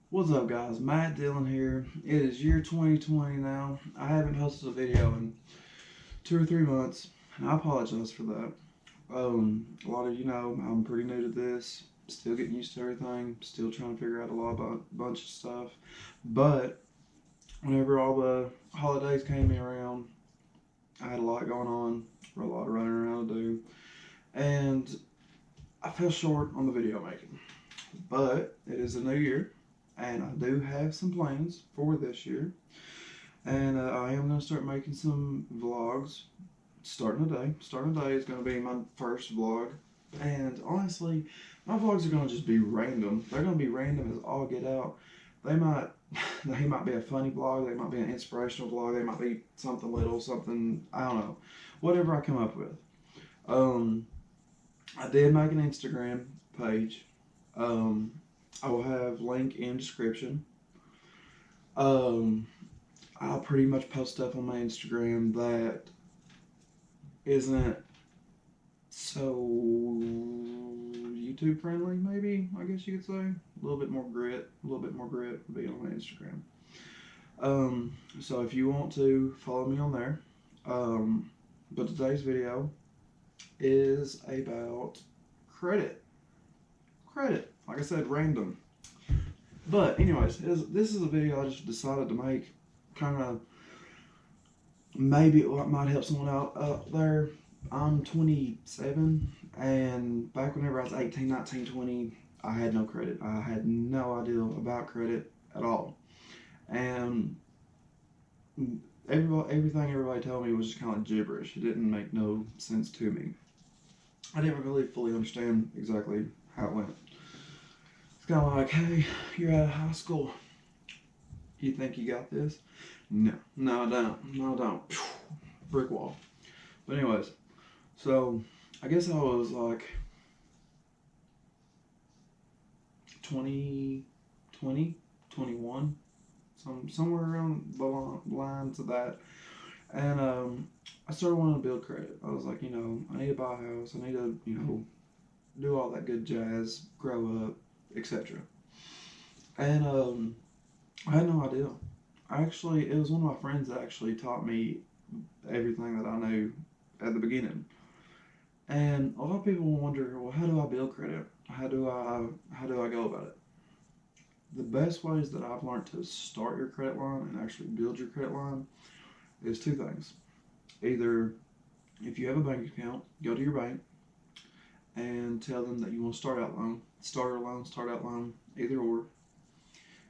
What's up, guys? Matt Dillon here. It is year 2020 now. I haven't posted a video in 2 or 3 months, and I apologize for that. A lot of you know I'm pretty new to this, still getting used to everything, still trying to figure out a bunch of stuff. But whenever all the holidays came around, I had a lot going on, a lot of running around to do, and I fell short on the video making. But it is a new year, and I do have some plans for this year. And I am going to start making some vlogs starting today. Starting today is going to be my first vlog. And honestly, my vlogs are going to just be random. They're going to be random as all get out. They might they might be a funny vlog, they might be an inspirational vlog, they might be something little, something, I don't know. Whatever I come up with. Um, I did make an Instagram page. Um, I will have link in description. Um, I'll pretty much post stuff on my Instagram that isn't so YouTube friendly, maybe, I guess you could say. A little bit more grit, would be on my Instagram. So if you want to follow me on there, um, but today's video is about credit. Credit, like I said, random. But anyways, this is a video I just decided to make, kind of maybe it might help someone out there. I'm 27, and back whenever I was 18, 19, 20, I had no credit. I had no idea about credit at all. And everything everybody told me was just kind of gibberish. It didn't make no sense to me. I didn't really fully understand exactly how it went. It's kind of like, hey, you're out of high school. You think you got this? No, no, I don't. No, I don't. Brick wall. But anyways, so I guess I was like 20, 20, 21, somewhere around the lines of that. And I started wanting to build credit. I was like, I need to buy a house. I need to, do all that good jazz, grow up, etc. And I had no idea. It was one of my friends that actually taught me everything that I knew at the beginning. And a lot of people wonder, well, how do I build credit? How do I go about it? The best ways that I've learned to start your credit line and actually build your credit line is two things. Either if you have a bank account, go to your bank and tell them that you want to start out loan, either or.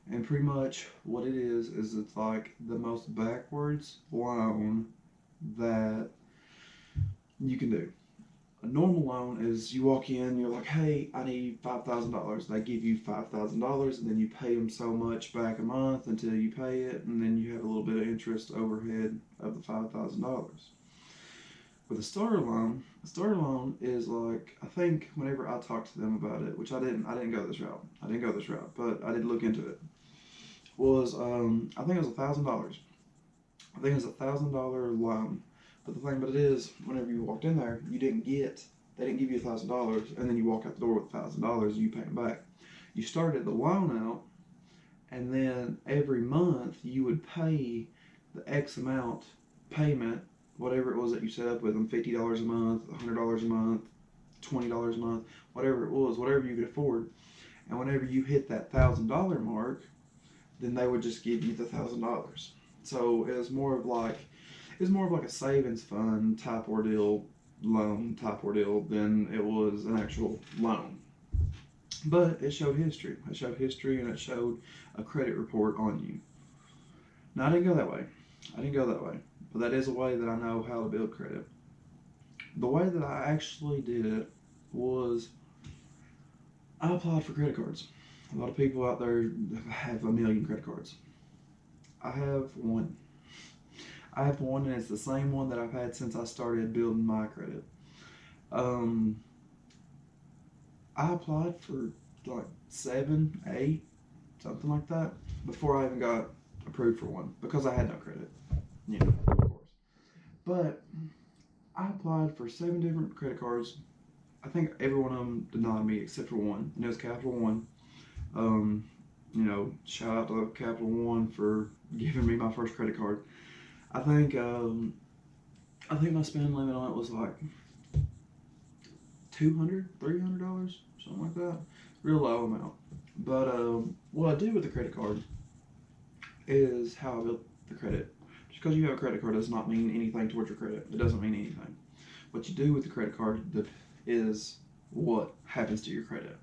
And pretty much what it is it's like the most backwards loan that you can do. A normal loan is you walk in, you're like, hey, I need $5,000. They give you $5,000, and then you pay them so much back a month until you pay it, and then you have a little bit of interest overhead of the $5,000. With a starter loan is like, I think whenever I talked to them about it, which I didn't go this route. I didn't go this route, but I did look into it. Was I think it was $1,000. I think it was $1,000 loan. But the thing about it is, whenever you walked in there, they didn't give you $1,000, and then you walk out the door with $1,000, and you pay them back. You started the loan out, and then every month you would pay the X amount payment, whatever it was that you set up with them, $50 a month, $100 a month, $20 a month, whatever it was, whatever you could afford. And whenever you hit that $1,000 mark, then they would just give you the $1,000. So it was more of like a savings fund type ordeal, loan type ordeal than it was an actual loan. But it showed history. It showed history and it showed a credit report on you. Now I didn't go that way. I didn't go that way. But that is a way that I know how to build credit. The way that I actually did it was I applied for credit cards. A lot of people out there have a million credit cards. I have one. I have one, and it's the same one that I've had since I started building my credit. Um, I applied for like seven, eight, something like that, before I even got approved for one because I had no credit. Of course. But I applied for seven different credit cards. I think every one of them denied me except for one, and it was Capital One. Um, shout out to Capital One for giving me my first credit card. I think my spend limit on it was like $200, $300, something like that. Real low amount. But what I do with the credit card is how I built the credit. Just because you have a credit card does not mean anything towards your credit. It doesn't mean anything. What you do with the credit card is what happens to your credit.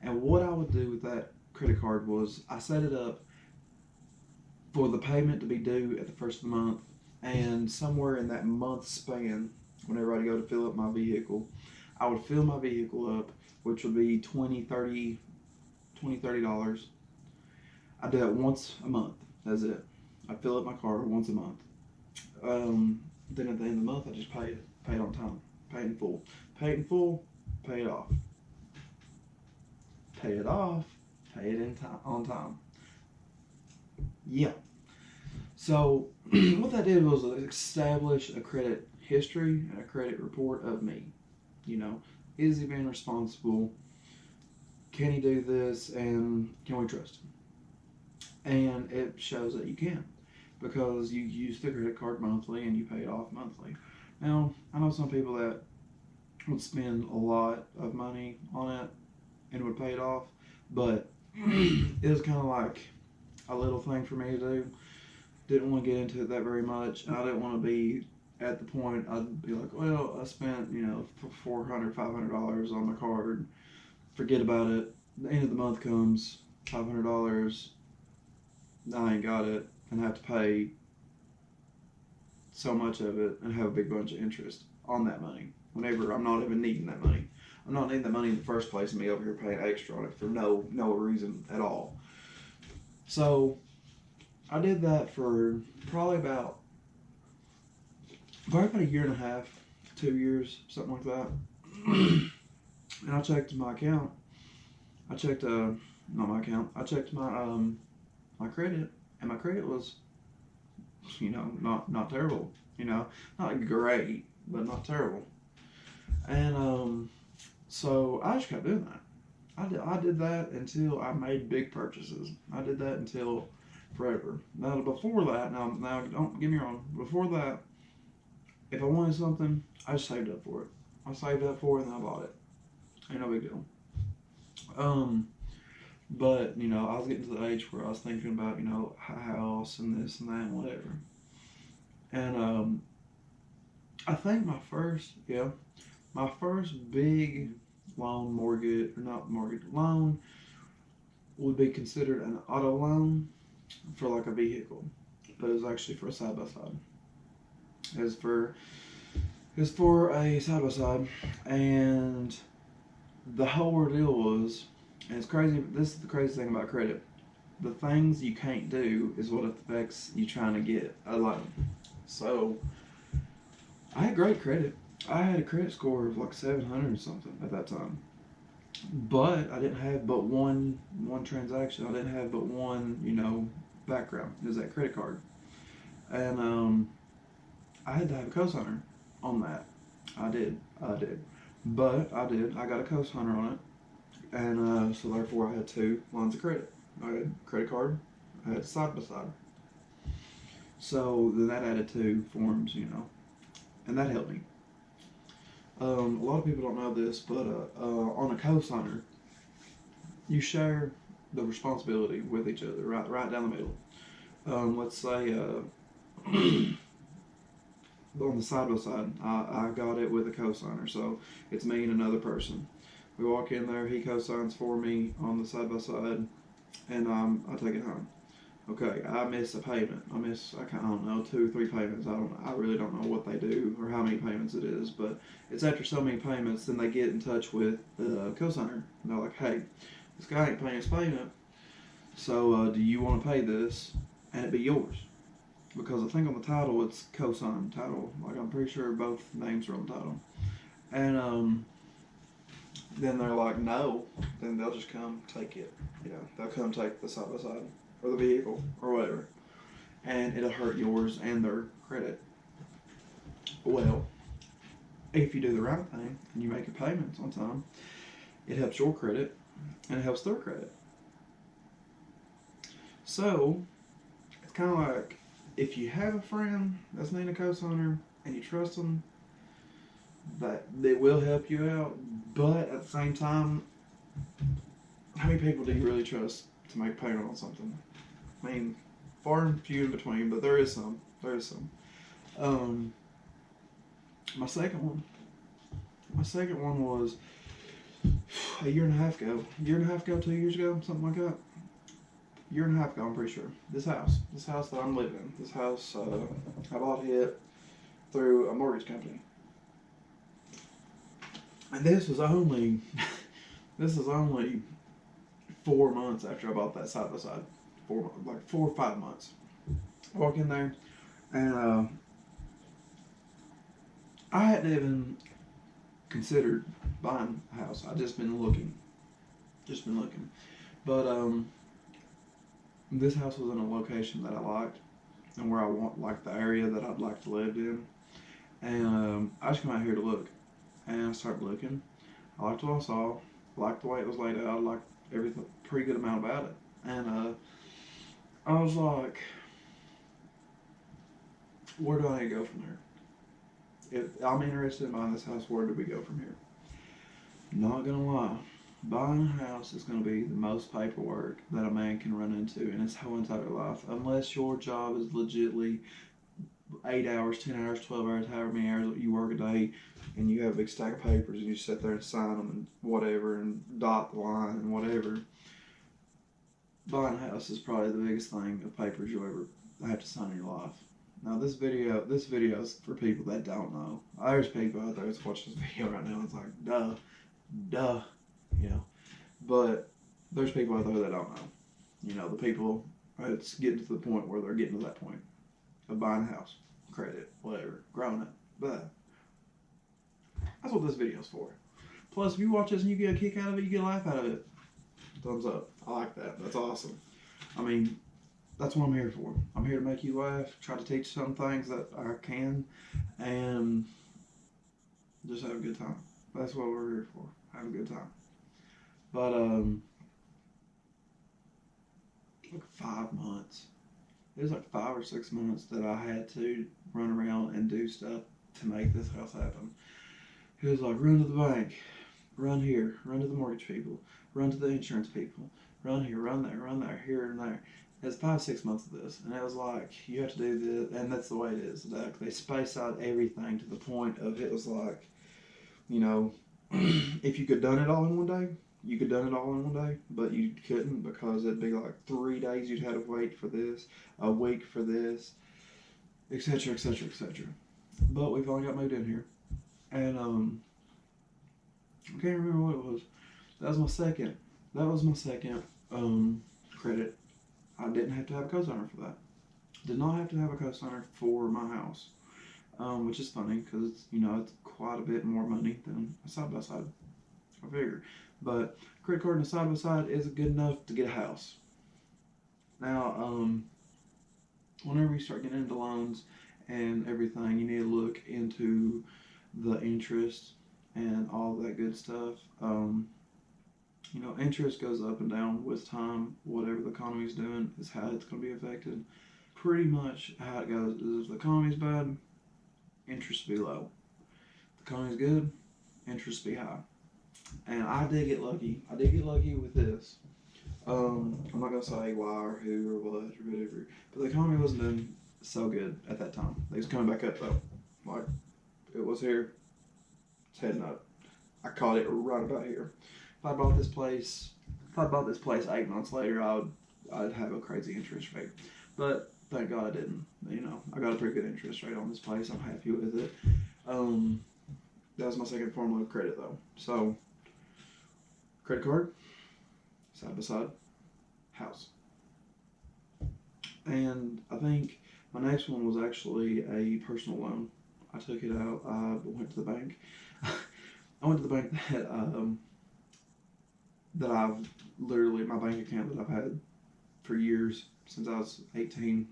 And what I would do with that credit card was I set it up for the payment to be due at the first of the month, and somewhere in that month span, whenever I go to fill up my vehicle, I would fill my vehicle up, which would be $20, $30. I do that once a month. That's it. I fill up my car once a month. Then at the end of the month, I just pay it. Pay it on time. Pay it in full. Pay it in full. Pay it off. Pay it off. Pay it in time on time. Yeah. So what that did was establish a credit history and a credit report of me. Is he being responsible? Can he do this? And can we trust him? And it shows that you can, because you use the credit card monthly and you pay it off monthly. Now, I know some people that would spend a lot of money on it and would pay it off, but it was kind of like a little thing for me to do. Didn't want to get into it that very much. I didn't want to be at the point I'd be like, well, I spent, $400, $500 on my card. Forget about it. The end of the month comes, $500. I ain't got it, and I have to pay so much of it and have a big bunch of interest on that money whenever I'm not even needing that money. I'm not needing that money in the first place, and me over here paying extra on it for no reason at all. So I did that for probably about a year and a half, 2 years, something like that. And I checked my account. I checked not my account. I checked my credit, and my credit was, not terrible. Not great, but not terrible. And so I just kept doing that. I did that until I made big purchases. I did that until forever. Now before that, now don't get me wrong. Before that, if I wanted something, I just saved up for it. I saved up for it and I bought it. Ain't no big deal. But I was getting to the age where I was thinking about a house and this and that and whatever. And I think my first big loan loan would be considered an auto loan for like a vehicle, but it was actually for a side by side. It's for a side by side, and the whole ordeal was, and it's crazy. This is the crazy thing about credit. The things you can't do is what affects you trying to get a loan. So I had great credit. I had a credit score of like 700 or something at that time. But I didn't have but one transaction. I didn't have but one, background. It was that credit card. And I had to have a cosigner on that. I did. But I did. I got a cosigner on it. And so therefore I had 2 lines of credit. I had credit card. I had side by side. So then that added 2 forms, and that helped me. A lot of people don't know this, but on a cosigner, you share the responsibility with each other, right down the middle. Let's say on the side by side, I got it with a cosigner, so it's me and another person. We walk in there, he cosigns for me on the side by side, and I take it home. Okay, I miss a payment. I don't know, 2 or 3 payments. I really don't know what they do or how many payments it is, but it's after so many payments, then they get in touch with the cosigner. And they're like, hey, this guy ain't paying his payment, so do you want to pay this and it be yours? Because I think on the title it's cosign title. Like, I'm pretty sure both names are on the title. And then they're like, no, then they'll just come take it. They'll come take the side by side or the vehicle or whatever, and it'll hurt yours and their credit. Well, if you do the right thing and you make your payments on time, it helps your credit and it helps their credit. So it's kind of like if you have a friend that's named a co-signer and you trust them, that they will help you out. But at the same time, how many people do you really trust to make a payment on something? I mean, far and few in between, but there is some. There is some. Um, my second one. My second one was a year and a half ago. A year and a half ago, 2 years ago, something like that. A year and a half ago, I'm pretty sure. This house that I'm living in, this house, I bought it through a mortgage company, and this was only 4 months after I bought that side by side. Like 4 or 5 months. I walk in there, and I hadn't even considered buying a house. I just been looking. But this house was in a location that I liked, and where I want, like the area that I'd like to live in. And I just come out here to look, and I started looking. I liked what I saw. I liked the way it was laid out. I liked everything, pretty good amount about it. And I was like, where do I need to go from here? If I'm interested in buying this house, where do we go from here? Not gonna lie, buying a house is gonna be the most paperwork that a man can run into in his whole entire life, unless your job is legitly 8 hours, 10 hours, 12 hours, however many hours you work a day, and you have a big stack of papers and you sit there and sign them and whatever and dot the line and whatever. Buying a house is probably the biggest thing of papers you'll ever have to sign in your life. Now this video is for people that don't know. There's people out there that's watching this video right now and it's like, duh, you know. But there's people out there that don't know. You know, the people that's getting to the point where they're getting to that point of buying a house, credit, whatever, growing up. But that's what this video's for. Plus, if you watch this and you get a kick out of it, you get a laugh out of it. Thumbs up. I like that. That's awesome. I mean, that's what I'm here for. I'm here to make you laugh, try to teach some things that I can, and just have a good time. That's what we're here for. Have a good time. But like 5 months. It was like 5 or 6 months that I had to run around and do stuff to make this house happen. He was like, run to the bank, run here, run to the mortgage people, run to the insurance people, run here, run there, here and there. It's 5 6 months of this, and it was like you have to do this, and that's the way it is. They space out everything to the point of it was like, you know, if you could done it all in one day, you could done it all in one day, but you couldn't because it'd be like 3 days you'd have to wait for this, a week for this, etc., etc., etc. But we finally got moved in here, and I can't remember what it was. That was my second. Credit. I didn't have to have a co-signer for that. Did not have to have a co-signer for my house, which is funny because it's quite a bit more money than a side by side. I figure, but credit card and a side by side isn't good enough to get a house. Now, whenever you start getting into loans and everything, you need to look into the interest and all that good stuff. Interest goes up and down with time. Whatever the economy's doing is how it's going to be affected. Pretty much how it goes is if the economy's bad, interest will be low. If the economy's good, interest will be high. And I did get lucky. With this. I'm not going to say why or who or what or whatever, but the economy wasn't doing so good at that time. It was coming back up though. Like, it was here. It's heading up. I caught it right about here. If I bought this place 8 months later, I'd have a crazy interest rate. But thank God I didn't. I got a pretty good interest rate on this place. I'm happy with it. That was my second form of credit though. So, credit card, side by side, house. And I think my next one was actually a personal loan. I took it out. I went to the bank. I went to the bank that I've literally, my bank account that I've had for years, since I was 17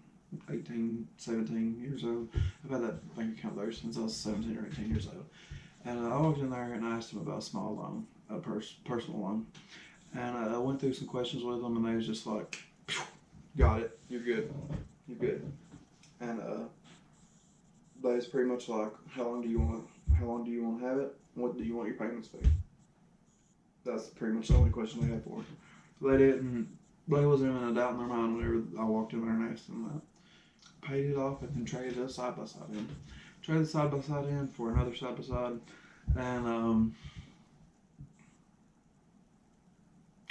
years old. I've had that bank account there since I was 17 or 18 years old. And I walked in there and I asked them about a small loan, a personal loan. And I went through some questions with them and they was just like, got it. You're good. You're good. And but it's pretty much like, how long do you want to have it? What do you want your payments to be? That's pretty much the only question they had for it. They didn't. They wasn't even a doubt in their mind whenever I walked in there and asked them that. Paid it off and then traded a side by side in. Traded the side by side in for another side by side, and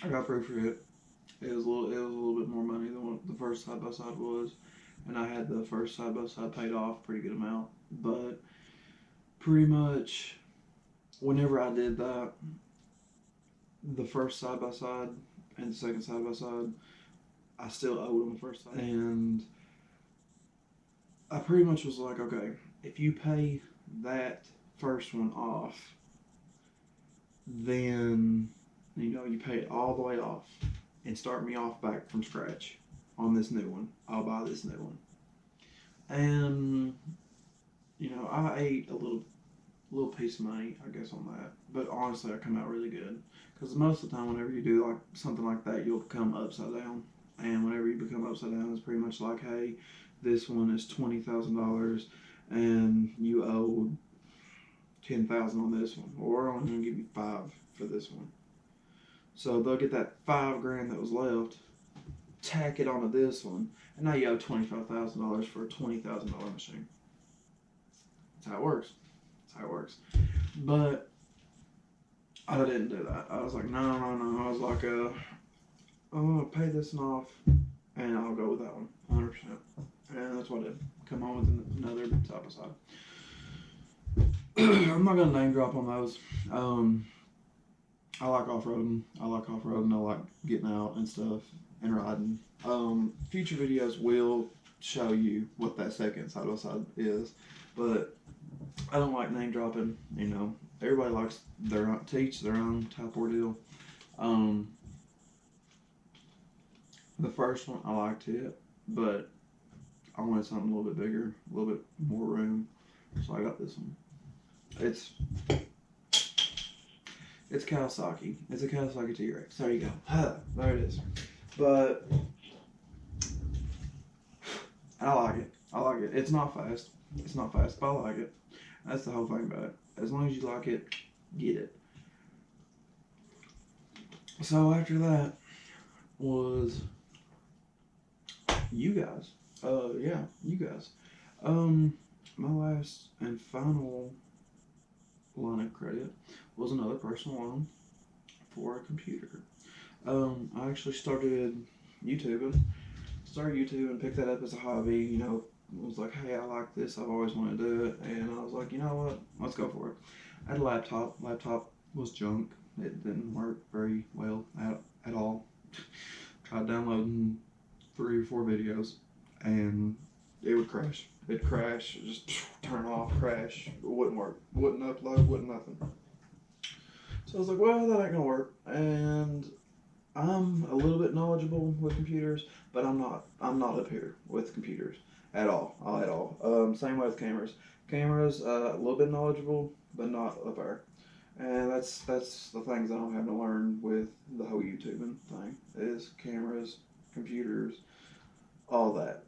I got proof for it. It was a little bit more money than what the first side by side was, and I had the first side by side paid off pretty good amount. But pretty much, whenever I did that, the first side by side and the second side by side, I still owed on the first side, and I pretty much was like, okay, if you pay that first one off, then you pay it all the way off and start me off back from scratch on this new one. I'll buy this new one. And I ate a little piece of money, I guess, on that. But honestly, I come out really good, because most of the time, whenever you do like something like that, you'll become upside down. And whenever you become upside down, it's pretty much like, hey, this one is $20,000, and you owe $10,000 on this one, or we're only going to give you $5,000 for this one. So they'll get that $5,000 that was left, tack it onto this one, and now you owe $25,000 for a $20,000 machine. That's how it works. That's how it works. But I didn't do that. I was like, no. I was like, I'm gonna pay this one off, and I'll go with that one, 100%. And that's what I did. Come on with another side by side. I'm not gonna name drop on those. I like off-roading. I like getting out and stuff and riding. Future videos will show you what that second side by side is, but I don't like name dropping. Everybody likes to each their own type ordeal. The first one, I liked it, but I wanted something a little bit bigger, a little bit more room, so I got this one. It's Kawasaki. It's a Kawasaki T-Rex. There you go. There it is. But I like it. It's not fast, but I like it. That's the whole thing about it. As long as you like it, get it. So after that was you guys. You guys. My last and final line of credit was another personal loan for a computer. I actually started YouTubing. Picked that up as a hobby. Was like, hey, I like this. I've always wanted to do it, and I was like, you know what? Let's go for it. I had a laptop. Laptop was junk. It didn't work very well at all. Tried downloading 3 or 4 videos, and it would crash. It'd crash, just turn off, crash. It wouldn't work. Wouldn't upload, wouldn't nothing. So I was like, well, that ain't gonna work. And I'm a little bit knowledgeable with computers, but I'm not up here with computers at all. Same way with cameras. Cameras, a little bit knowledgeable, but not up there. And that's the things that I'm having to learn with the whole YouTubing thing, is cameras, computers, all that.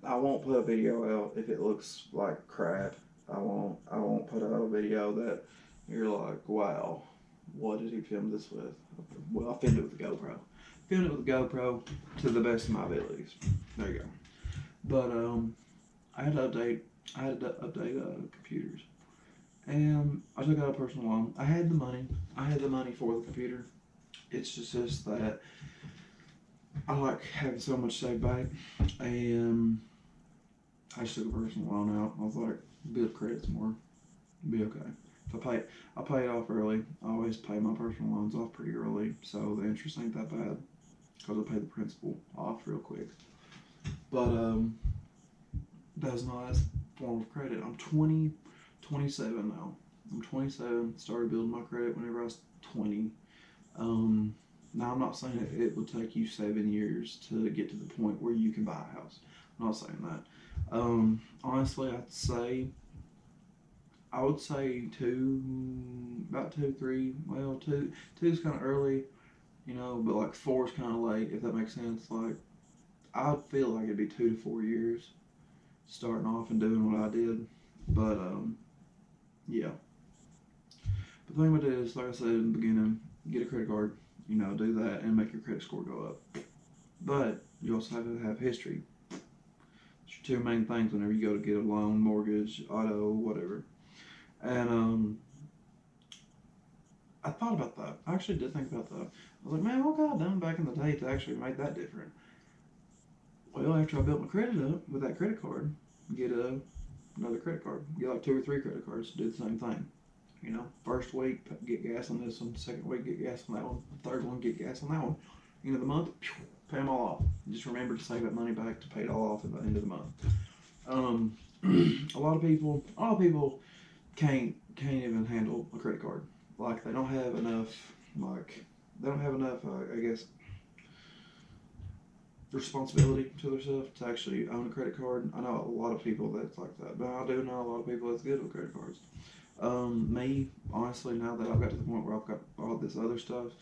I won't put a video out if it looks like crap. I won't put out a video that you're like, wow, what did he film this with? Well, I filmed it with the GoPro. Filmed it with the GoPro to the best of my abilities. There you go. But I had to update computers, and I took out a personal loan. I had the money for the computer. It's just that I like having so much saved back, and I just took a personal loan out. I was like, build credits more, be okay. If I pay it off early. I always pay my personal loans off pretty early, so the interest ain't that bad, because I pay the principal off real quick. But that's my last form of credit. I'm 27 now. I'm 27. Started building my credit whenever I was 20. Now, I'm not saying it would take you 7 years to get to the point where you can buy a house. I'm not saying that. Honestly, I would say about 2, 3. Well, 2 is kind of early. you know, but like 4 is kind of late, if that makes sense. Like, I feel like it'd be 2 to 4 years starting off and doing what I did, but yeah. But the thing with it is, like I said in the beginning, get a credit card, you know, do that and make your credit score go up. But you also have to have history. It's your two main things whenever you go to get a loan, mortgage, auto, whatever. And I thought about that. I actually did think about that. I was like, man, what could I done back in the day to actually make that different? Well, after I built my credit up with that credit card, get another credit card. Get like 2 or 3 credit cards to do the same thing. You know, first week, get gas on this one. Second week, get gas on that one. Third one, get gas on that one. End of the month, pay them all off. Just remember to save that money back to pay it all off at the end of the month. A lot of people can't even handle a credit card. Like they don't have enough. I guess, responsibility to themselves to actually own a credit card. I know a lot of people that's like that, but I do know a lot of people that's good with credit cards. Me, honestly, now that I've got to the point where I've got all this other stuff,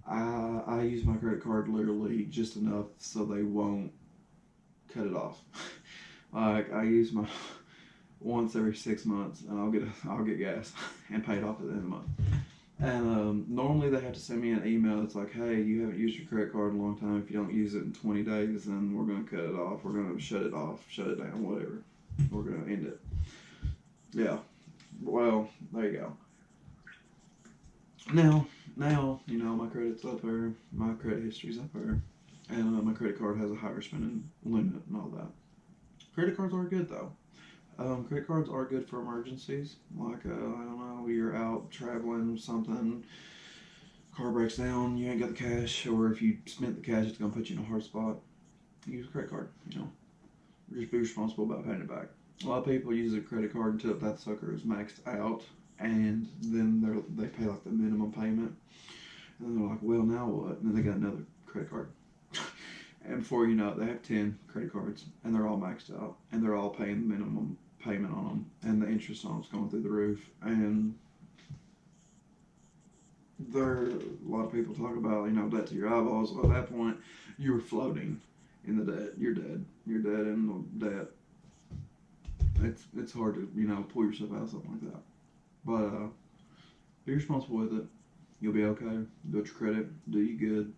I use my credit card literally just enough so they won't cut it off. Like I use my once every 6 months, and I'll get gas and pay it off at the end of the month. And normally they have to send me an email that's like, hey, you haven't used your credit card in a long time. If you don't use it in 20 days, then we're going to cut it off. We're going to shut it off, shut it down, whatever. We're going to end it. Yeah. Well, there you go. Now, you know, my credit's up there. My credit history's up there. And my credit card has a higher spending limit and all that. Credit cards are good, though. Credit cards are good for emergencies. Like, I don't know, you're out traveling, something, car breaks down, you ain't got the cash, or if you spent the cash, it's going to put you in a hard spot. Use a credit card, you know. Just be responsible about paying it back. A lot of people use a credit card until that sucker is maxed out, and then they pay like the minimum payment. And then they're like, well, now what? And then they got another credit card. And before you know it, they have 10 credit cards, and they're all maxed out, and they're all paying the minimum payment on them, and the interest on it's going through the roof. And a lot of people talk about, you know, debt to your eyeballs. Well, at that point, you're floating in the debt. You're dead. You're dead in the debt. It's hard to, you know, pull yourself out of something like that. But be responsible with it. You'll be okay. Build your credit. Do you good.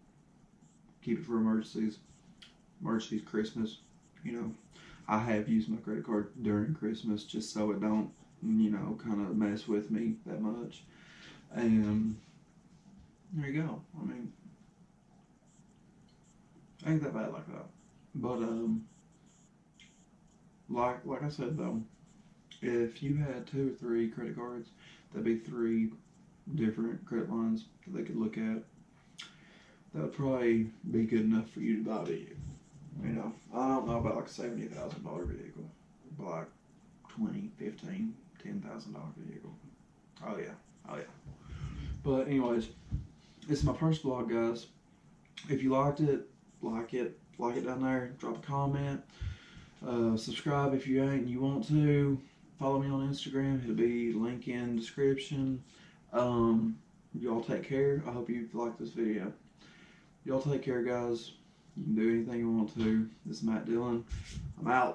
Keep it for emergencies. Emergencies, Christmas. You know, I have used my credit card during Christmas just so it don't, you know, kind of mess with me that much. And there you go. I mean, ain't that bad like that. But like I said though, if you had 2 or 3 credit cards, that'd be 3 different credit lines that they could look at. That would probably be good enough for you to buy a vehicle. You know, I don't know about like a $70,000 vehicle, but like 20, 15, $10,000 vehicle. Oh yeah. But anyways, this is my first vlog, guys. If you liked it, like it down there. Drop a comment. Subscribe if you ain't and you want to. Follow me on Instagram. It'll be link in description. Y'all take care. I hope you liked this video. Y'all take care, guys. You can do anything you want to. This is Matt Dillon. I'm out.